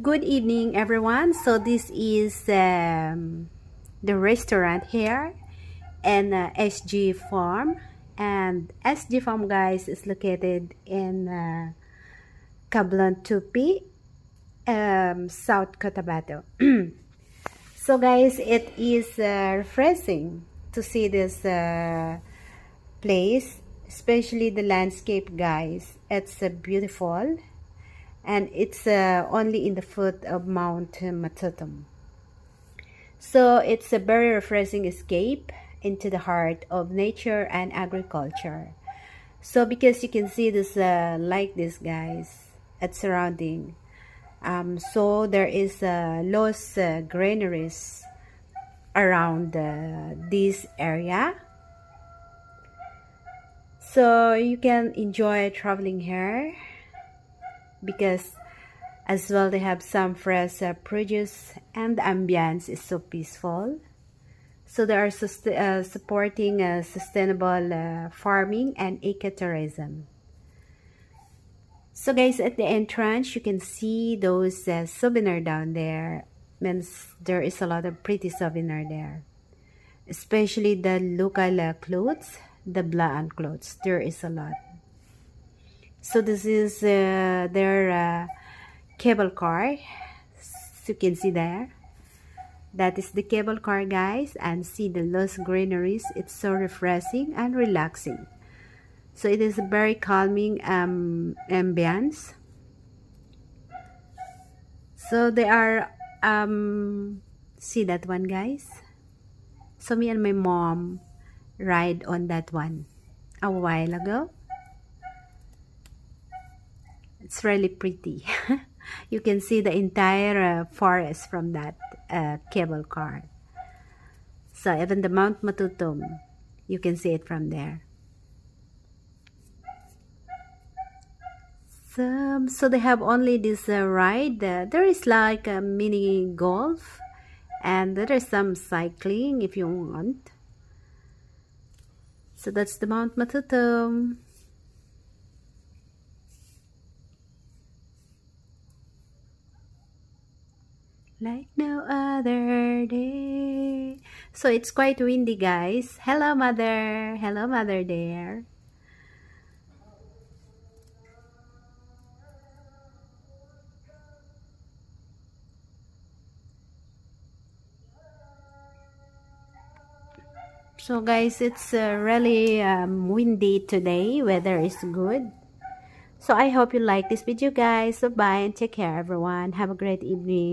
Good evening, everyone. So this is the restaurant here in SG Farm, and SG Farm, guys, is located in Cablan Tupi, South Cotabato. So, guys, it is refreshing to see this place, especially the landscape, guys. It's beautiful, and it's only in the foot of Mount Matutum. So it's a very refreshing escape into the heart of nature and agriculture. So because you can see this like this, guys, at surrounding. So there is lots granaries around this area. So you can enjoy traveling here because as well they have some fresh produce, and the ambience is so peaceful. So they are supporting sustainable farming and ecotourism. So guys, at the entrance you can see those souvenir down there. Means there is a lot of pretty souvenir there, especially the local clothes, the Blaan clothes. There is a lot. So this is their cable car. So you can see there, that is the cable car, guys, and see the lush greeneries. It's so refreshing and relaxing. So it is a very calming ambience. So they are see that one, guys. So me and my mom ride on that one a while ago. It's really pretty. You can see the entire forest from that cable car. So even the Mount Matutum, you can see it from there. So they have only this ride. There is like a mini golf, and there is some cycling if you want. So that's the Mount Matutum. Like no other day. So it's quite windy, guys. Hello, mother. Hello, mother there. So guys, it's really windy today. Weather is good. So I hope you like this video, guys. So bye and take care, everyone. Have a great evening.